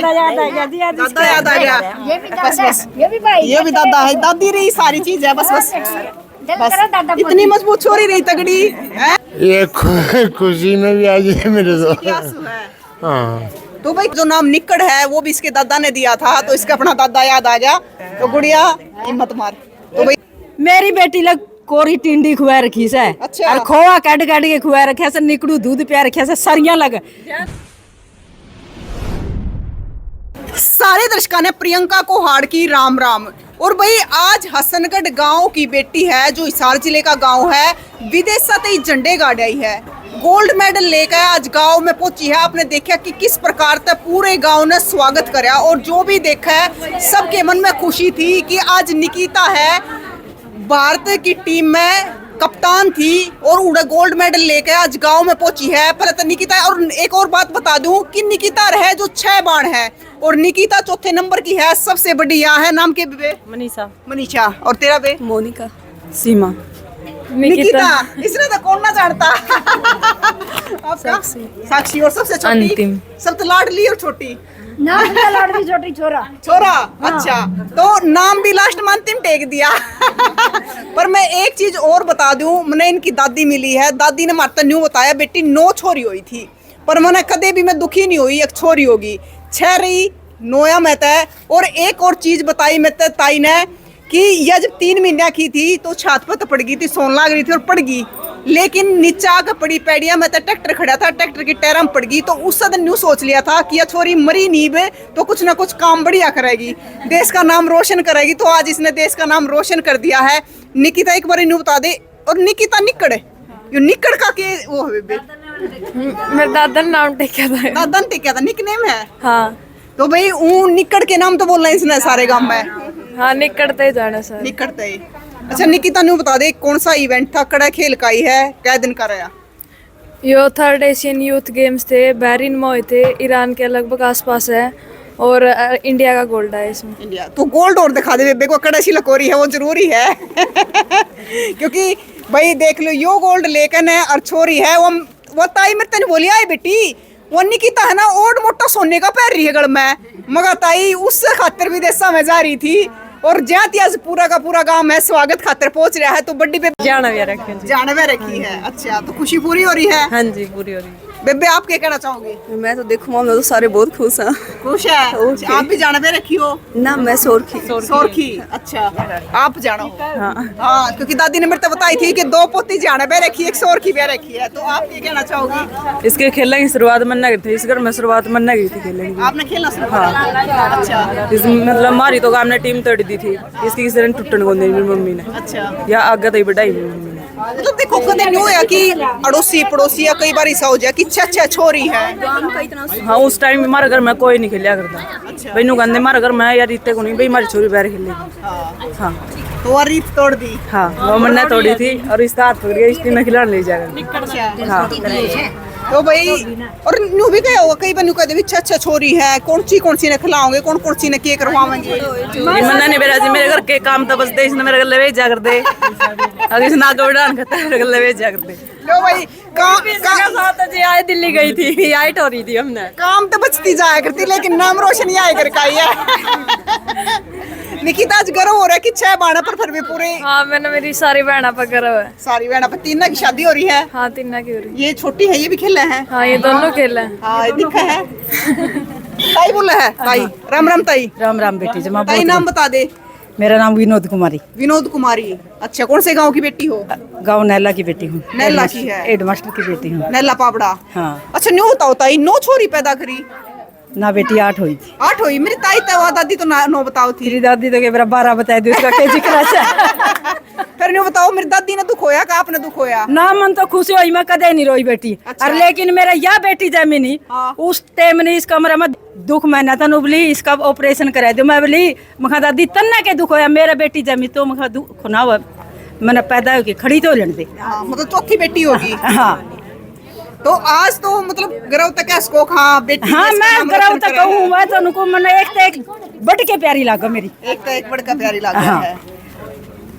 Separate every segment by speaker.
Speaker 1: दादा याद आ गया जी,
Speaker 2: दादा याद आ गया।
Speaker 1: ये भी
Speaker 2: बस
Speaker 1: दादा
Speaker 2: बस
Speaker 1: ये भी भाई
Speaker 2: ये भी दादा है, दादी रही सारी चीज है। बस बस
Speaker 1: दिल
Speaker 2: बस
Speaker 1: करा दादा
Speaker 2: इतनी मजबूत छोरी रही तगड़ी है।
Speaker 3: ये खुशी में भी आज है मेरे
Speaker 2: क्या
Speaker 3: तो।
Speaker 2: आंसू है।
Speaker 3: हाँ
Speaker 2: तो भाई जो नाम निक्कड़ है वो भी इसके दादा ने दिया था, तो इसका अपना दादा याद आ गया। तो गुड़िया हिम्मत मार। तो भाई
Speaker 4: मेरी बेटी लग कोरी टिंडी खुआ रखी से
Speaker 2: अच्छा।
Speaker 4: और खोआ काट काट के खुआ रखे से, निकड़ू दूध पिया रखे से, सरिया लग।
Speaker 2: सारे दर्शकों ने प्रियंका को हार की राम राम। और भाई आज हसनगढ़ गांव की बेटी है, जो हिसार जिले का गांव है, विदेशा ते झंडे गाड़ आई है, गोल्ड मेडल लेकर आज गांव में पहुंची है। आपने देखा कि किस प्रकार से पूरे गांव ने स्वागत कराया, और जो भी देखा है सबके मन में खुशी थी कि आज निकिता है, भारत की टीम में कप्तान थी और उड़ा गोल्ड मेडल लेकर आज गांव में पहुंची है। पहले तो निकिता, और एक और बात बता दूं कि निकिता है जो 6 बाण है और निकिता चौथे नंबर की है, सबसे बड़ी यहाँ है। नाम के बे?
Speaker 4: मनीषा,
Speaker 2: मनीषा। और तेरा बे?
Speaker 4: मोनिका, सीमा,
Speaker 2: निकिता। इसने तो कौन ना जानता। आपका? साक्षी। और सबसे छोटी?
Speaker 4: अंतिम।
Speaker 2: सबसे लाडली और छोटी?
Speaker 1: नाम का लाडली छोटी छोरा
Speaker 2: छोरा। अच्छा, तो नाम भी लास्ट में अंतिम टेक दिया। पर मैं एक चीज और बता दूं, मैंने इनकी दादी मिली है, दादी ने माता न्यू बताया बेटी 9 छोरी हुई थी, पर मैंने कदे भी मैं दुखी नहीं हुई, एक छोरी होगी 6 रही 9 में तय। और एक और चीज बताई मैं ताई ने कि यह जब 3 महीने की थी तो छात पर तो पड़ गई थी, सोन लाग रही थी और पड़ गई, लेकिन नीचे आकर पड़ी पैडिया में तो ट्रैक्टर खड़ा था, ट्रैक्टर की टैरम पड़ गई। तो उस दिन न्यू सोच लिया था कि यह छोरी मरी नीब तो कुछ ना कुछ काम बढ़िया करेगी, देश का नाम रोशन करेगी। तो आज इसने देश का नाम रोशन कर दिया है। निकिता एक बार न्यू बता दे। और निकिता निक्कड़, यो निक्कड़ का के वो है बेबे?
Speaker 4: मेरे दादा ने नाम टेका था।
Speaker 2: दादा ने टेका था, निक नेम है।
Speaker 4: हाँ
Speaker 2: तो भाई निक्कड़ के नाम तो बोलना इसने सारे गांव में।
Speaker 4: हाँ, निकटते ही जाना सर।
Speaker 2: निकटते ही। अच्छा निकिता न्यू बता दे कौन सा इवेंट था, कड़ा खेल का ही है, कै दिन का रहा?
Speaker 4: यो 3rd एशियन यूथ गेम्स थे, बहरीन में हुए थे, ईरान के लगभग आसपास है, और इंडिया का गोल्ड है इसमें।
Speaker 2: इंडिया तो गोल्ड और दिखा दे बेबे को, कड़ासी लकोरी है वो जरूरी है। क्योंकि भाई देख लो यो गोल्ड लेकर है और छोरी है वो ताई मेरे तेने बोली आई बेटी वो निकिता है ना, ओड मोटा सोने का पहन रही है गल में, मगर ताई उससे खातिर विदेशा में जा रही थी, और जाती आज पूरा का पूरा गांव में स्वागत खातिर पहुंच रहा है। तो बड्डी बेबे
Speaker 4: जानवे रखी है।
Speaker 2: जानवे रखी है। अच्छा, तो खुशी पूरी हो रही है?
Speaker 4: हाँ जी, पूरी हो रही है।
Speaker 2: बेबे आप क्या कहना चाहोगे?
Speaker 5: मैं तो देखो मामला तो सारे बहुत खुश हैं।
Speaker 2: खुश है? आप भी जानवे रखी हो
Speaker 5: ना? मैं सोरखी।
Speaker 2: सोरखी। अच्छा, आप जानो? हाँ, क्योंकि दादी ने मेरे को बताई थी कि 2 पोती जानवे रखी, एक सोरखी भी रखी है। तो आप ये कहना चाहोगी?
Speaker 4: इसके खेलने की शुरुआत मन नहीं थी, इस घर में शुरुआत मन नहीं थी खेलने की।
Speaker 2: आपने खेलना शुरू करा? अच्छा।
Speaker 4: इस मतलब हमारी तो हमने टीम तोड़ दी थी, इसकी किसी ने टूटने को नहीं, मेरी मम्मी ने।
Speaker 2: अच्छा।
Speaker 4: या आगे तो ही बढ़ाई मेरी मम्मी ने।
Speaker 2: तो देखो कदे न्यू है कि अड़ोसी पड़ोसी या कई बार ऐसा हो जाए कि अच्छा छोरी है।
Speaker 4: हाँ, उस टाइम हमारे घर में कोई नहीं खेलिया करता। भाई नु कहते हमारे घर में यार इतने को नहीं, भाई हमारी छोरी बाहर खेलेगी। हाँ,
Speaker 2: तो वो रीत तोड़ दी।
Speaker 4: हाँ, वो मैंने तोड़ी थी और इसका हाथ पकड़ गया, इसकी मैं खिलाने ले जाकर। हाँ,
Speaker 2: तो भाई और न्यू भी क्या होगा, कई बार न्यू कहते अच्छा छोरी है, कौन सी ने खिलाओगे, कौन सी ने के करवाएंगे?
Speaker 4: मन्ना नहीं बेरा जी, मेरे घर के काम तो बस दे, इसने मेरे घर ले भेज जा कर दे, अगर इसने आगे बढ़ान करता है मेरे घर ले भेज जा कर दे।
Speaker 2: लो भाई
Speaker 4: साथ जी आए दिल्ली गई थी, आई हो रही थी हमने,
Speaker 2: काम तो बचती जाया करती, लेकिन नाम रोशन ही आए करका ही है। निकिता आज गर्व हो रहा है कि 6 बाणा पर फिर भी पूरे।
Speaker 4: हाँ, मैंने मेरी सारी बहना पर गर्व है।
Speaker 2: सारी बहना पर 3 की शादी हो रही है।
Speaker 4: हाँ, 3 की हो रही।
Speaker 2: ये छोटी है, ये भी खेल रहे हैं।
Speaker 4: हाँ, ये दोनों खेल हैं।
Speaker 2: हाँ, ये दिखा है। ताई बोला है। ताई राम राम। ताई
Speaker 6: राम राम बेटी जमा।
Speaker 2: ताई नाम बता दे।
Speaker 6: मेरा नाम विनोद कुमारी।
Speaker 2: विनोद कुमारी। अच्छा, कौन से गांव की बेटी हो?
Speaker 6: गांव नैला की बेटी हूँ।
Speaker 2: नैला की है?
Speaker 6: हेडमास्टर की बेटी हूँ।
Speaker 2: नैला पापड़ा।
Speaker 6: हाँ।
Speaker 2: अच्छा, न्यू बताओ ताई 9 छोरी पैदा करी?
Speaker 6: ना बेटी 8 हुई थी।
Speaker 2: 8 हुई? मेरी ताई तवा दादी तो 9 बताओ थी।
Speaker 6: तेरी दादी तो के बरा 12 बताए दी, उसका के जिक्र है।
Speaker 2: फिर न्यू बताओ मेरी दादी ने दुख होया का आपने दुख होया?
Speaker 6: ना मन तो खुशी हुई, मैं कदे नहीं रोई बेटी।
Speaker 2: अच्छा।
Speaker 6: और लेकिन मेरा यह बेटी जमीनी उस टाइम ने इस कमरे में दुख मैंने था उबली, इसका ऑपरेशन करा दो। मैं बोली मखा दादी तन्ना के दुख होया, मेरा बेटी जमी तो मखा दुख ना हुआ, मैंने पैदा होके खड़ी तो लेने दे।
Speaker 2: मतलब चौथी बेटी होगी।
Speaker 6: हाँ,
Speaker 2: तो आज तो मतलब गर्व तक इसको। हाँ बेटी।
Speaker 6: हाँ, मैं गर्व तक कहूँ, मैं तो उनको मैंने एक तो एक बढ़ के प्यारी लागा मेरी,
Speaker 2: एक तो एक बढ़कर प्यारी लगा है।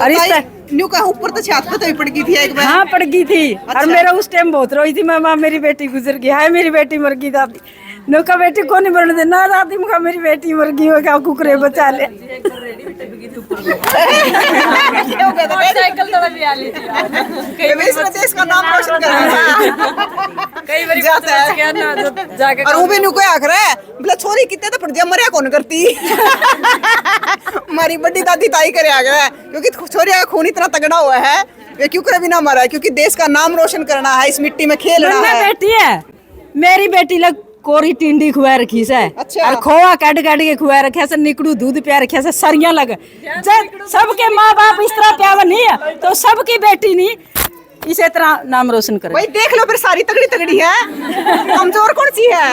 Speaker 6: और इस
Speaker 2: न्यू का ऊपर तो छात पे तो पड़ गई थी एक बार।
Speaker 6: हाँ, पड़ गई थी।
Speaker 2: अच्छा।
Speaker 6: और मेरा उस टाइम बहुत रोई थी, मैं मेरी बेटी गुजर गई है, मेरी बेटी मर गई दादी नौका बेटी को नहीं बनने देना दादी मुखा मेरी बेटी मर गई हो क्या कुकरे बचा ले
Speaker 2: इसमें देश का नाम रोशन करना
Speaker 4: कई बार
Speaker 2: जाता है
Speaker 4: ना जाके
Speaker 2: और वो भी नुको आखर है बोला छोरी कितने तो पड़ मरिया कौन करती हमारी बड़ी दादी ताई करे आ गया क्योंकि छोरी का खून इतना तगड़ा हुआ है वे क्यों करे भी ना मरा है क्योंकि देश का नाम रोशन करना है इस मिट्टी में खेलना है
Speaker 6: बेटी है मेरी बेटी लग कोरी टिंडी खुआ रखी से
Speaker 2: अच्छा।
Speaker 6: और खोआ काट काट के खुआ रखे से निकड़ू दूध पिया रखे से सरिया लग जब सबके माँ बाप इस तरह प्यावा नहीं है तो सबकी बेटी नहीं इसे तरह नाम रोशन करे
Speaker 2: भाई देख लो फिर सारी तगड़ी तगड़ी है कमजोर कौन सी है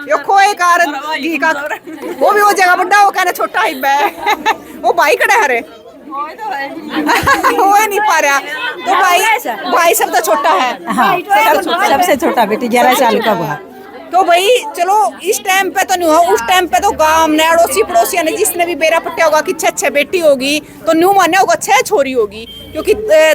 Speaker 2: यो खोए कार घी का वो भी वो जगह बड़ा वो कहना छोटा ही वो भाई कड़े हरे हो नहीं पा रहा तो भाई सब तो छोटा है
Speaker 6: हाँ सबसे छोटा बेटी 11 साल का हुआ
Speaker 2: तो भाई चलो इस टाइम पे तो नहीं हुआ उस टाइम पे तो गांव ने अड़ोसी पड़ोसिया ने जिसने भी बेरा पट्टिया होगा कि छह बेटी होगी तो न्यू मान्या होगा 6 छोरी होगी क्योंकि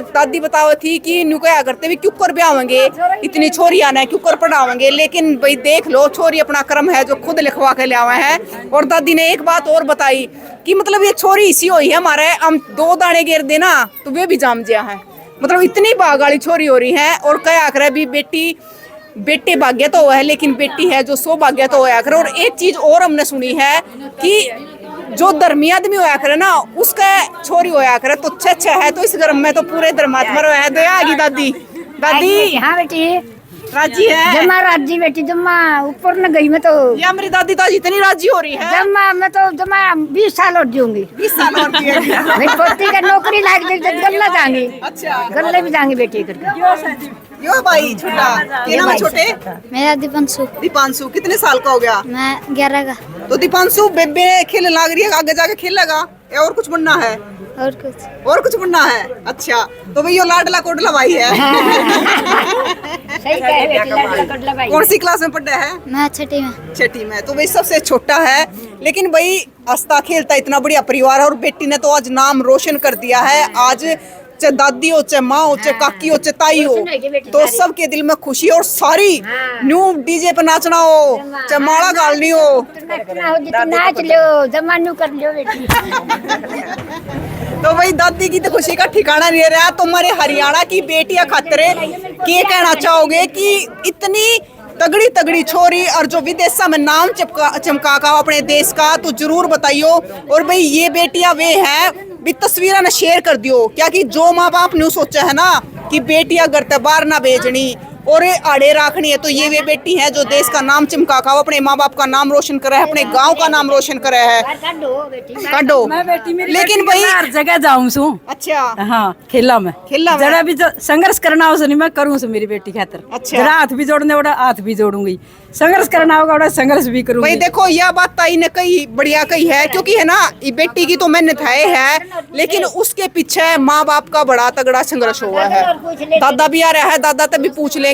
Speaker 2: दादी बताओ थी कि न्यू क्या करते भी क्यों कर ब्यावेंगे इतनी छोरी आना है क्यों कर पढ़ावेंगे लेकिन भाई देख लो छोरी अपना कर्म है जो खुद लिखवा के ले आवे हैं और दादी ने एक बात और बताई कि मतलब ये छोरी इसी हुई है हमारे हम 2 दाने गिर देना तो वे भी जाम जिया है मतलब इतनी बाग वाली छोरी हो रही है और क्या आखिर भी बेटे भाग्य तो हुआ है लेकिन बेटी है जो सौभाग्य तो होया करे और एक चीज और हमने सुनी है कि जो धर्मी आदमी होया करे ना उसका छोरी होया करे तो अच्छा है तो इस घर में तो पूरे धर्मात्मा है दया आगी दादी
Speaker 1: हाँ बेटी
Speaker 2: राजी है
Speaker 1: जम्मा राजी बेटी जम्मा ऊपर न गई मैं तो
Speaker 2: ये हमारी दादी तो इतनी राजी हो रही है
Speaker 1: जम्मा मैं तो जम्मा 20 साल और जीऊंगी
Speaker 2: 20 साल और जिएगी।
Speaker 1: भाई पोती का नौकरी लाग दे तो गल्ला जाएंगी
Speaker 2: अच्छा
Speaker 1: गल्ले भी जाएंगे बेटी करके
Speaker 2: यो भाई छोटा क्या नाम है छोटे
Speaker 7: मेरा दीपांशु
Speaker 2: दीपांशु कितने साल का हो गया
Speaker 7: मैं 11 का
Speaker 2: तो दीपांशु बेबे खेलने लग रही है आगे जाके खेलेगा या और कुछ बनना है
Speaker 7: और कुछ
Speaker 2: बनना है अच्छा तो भाई यो लाडला कोडला भाई है
Speaker 1: सही कहे बेटी लड़का कटला भाई
Speaker 2: कौन सी क्लास में पढ़ा है
Speaker 7: मैं 6ठी में
Speaker 2: 6ठी में तो भाई सबसे छोटा है लेकिन भाई हंसता खेलता इतना बढ़िया परिवार है और बेटी ने तो आज नाम रोशन कर दिया है आज चाहे दादी हो चाहे माँ हो चाहे काकी हो चाहे ताई हो तो सबके दिल में खुशी और सारी न्यू डीजे पे नाचना हो चाहे माला गालनी हो
Speaker 1: नाच लो जमानू कर लो बेटी
Speaker 2: तो भाई दादी की तो खुशी का ठिकाना नहीं रहा तुम्हारे हरियाणा की बेटियां खातिर क्या कहना चाहोगे कि इतनी तगड़ी तगड़ी छोरी और जो विदेशा में नाम चमका का अपने देश का तो जरूर बताइयो और भाई ये बेटियां वे हैं भी तस्वीर ने शेयर कर दियो क्या कि जो माँ बाप ने सोचा है ना कि बेटियां घर ते बाहर ना भेजनी और आड़े रखनी है तो ये वे बेटी है जो देश का नाम चमका का अपने माँ बाप का नाम रोशन करे है अपने गांव का नाम रोशन करे है काटो
Speaker 6: मैं बेटी मेरी
Speaker 2: लेकिन
Speaker 6: बेटी
Speaker 2: भाई
Speaker 6: हर जगह जाऊं सू
Speaker 2: अच्छा
Speaker 6: हाँ खेला में जरा भी जो संघर्ष करना हो नहीं मैं करूँ सू मेरी बेटी खातर
Speaker 2: अच्छा।
Speaker 6: जरा हाथ भी जोड़ने वाला हाथ भी जोड़ूंगी संघर्ष करना होगा बड़ा संघर्ष भी करूंगी
Speaker 2: भाई देखो यह बात ताई ने कही बढ़िया कही है क्योंकि है ना ये बेटी की तो मेहनत है लेकिन उसके पीछे माँ बाप का बड़ा तगड़ा संघर्ष हुआ है दादा भी आ रहा है दादा तभी पूछ लेंगे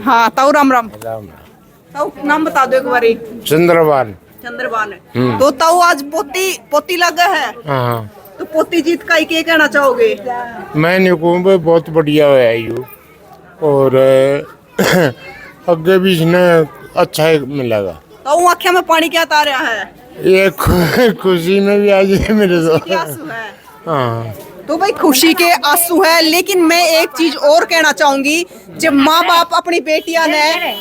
Speaker 2: हाँ ताऊ राम राम ताऊ नाम बता दो एक बारी
Speaker 3: चंद्रबान
Speaker 2: चंद्रबान तो ताऊ आज पोती लगा है
Speaker 3: हाँ
Speaker 2: तो पोती जीत का क्या कहना चाहोगे
Speaker 3: मैं नहीं कहूँ भाई बहुत बढ़िया है यू और आगे भी इसने अच्छा ही मिलेगा
Speaker 2: ताऊ आँखें में पानी क्या आ रहा है
Speaker 3: ये खुशी में भी आज मेरे
Speaker 2: की आंसू है
Speaker 3: हाँ
Speaker 2: तो भाई खुशी के आंसू है लेकिन मैं एक चीज और कहना चाहूंगी जब माँ बाप अपनी बेटियां ने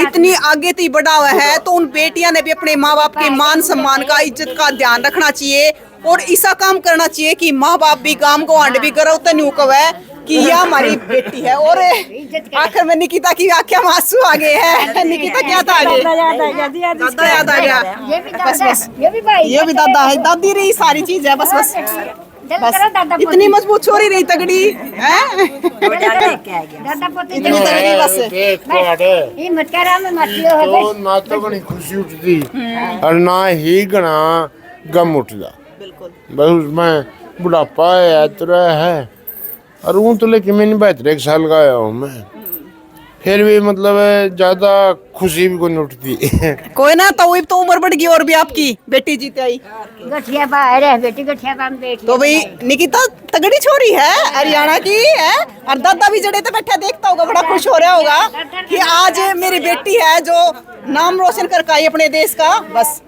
Speaker 2: इतनी आगे तक बढ़ा हुआ है तो उन बेटियां ने भी अपने माँ बाप के मान सम्मान का इज्जत का ध्यान रखना चाहिए और ऐसा काम करना चाहिए कि माँ बाप भी गांव को आंड भी करो तो न्यू कवे कि यह हमारी बेटी है और आखिर में निकिता की आंखें में आंसू आ गए हैं निकिता क्या था आगे दादा याद आ गया बस बस ये भी दादा है दादी रही सारी चीज है बस बस बस इतनी मजबूत छोरी रही तगड़ी है इतनी तगड़ी बस
Speaker 1: हिम्मत करा मैं मतियो है
Speaker 3: तो ना तो बड़ी खुशी उठती और ना ही घना गम उठता
Speaker 2: बिल्कुल
Speaker 3: बस उसमें बुढ़ापा है यात्रा है और ऊँ तो लेकिन मैंने 72 साल का आया हूँ मैं फिर भी मतलब ज्यादा खुशी भी कोई उठती
Speaker 2: कोई ना, तो उम्र बढ़ गई और भी आपकी बेटी जीते आई।
Speaker 1: गठिया बाहर है बेटी, गठिया बाम बेटी।
Speaker 2: तो भाई निकिता तगड़ी छोरी है, हरियाणा की है। और दादा भी जड़े तो बैठा देखता होगा, बड़ा खुश हो रहा होगा कि आज मेरी बेटी है जो नाम रोशन करके आई अपने देश का। बस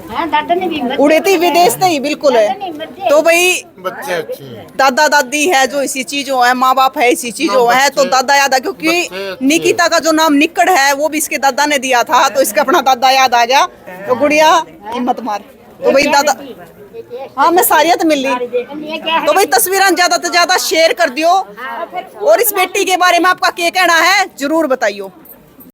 Speaker 1: हाँ, दादा ने भी हिम्मत
Speaker 2: उड़े थी विदेश नहीं, बिल्कुल है। तो भाई
Speaker 3: बच्चे अच्छे हैं।
Speaker 2: दादा दादी है जो इसी चीजों है, माँ बाप है इसी चीजों है, तो दादा याद आ, क्योंकि निकिता का जो नाम निक्कड़ है वो भी इसके दादा ने दिया था, तो इसका अपना दादा याद आ गया। तो गुड़िया हिम्मत मार। तो भाई दादा, हाँ मैं सारियत मिल ली। तो भाई तस्वीरें ज्यादा से ज्यादा शेयर कर दियो, और इस बेटी के बारे में आपका क्या कहना है जरूर बताइयो।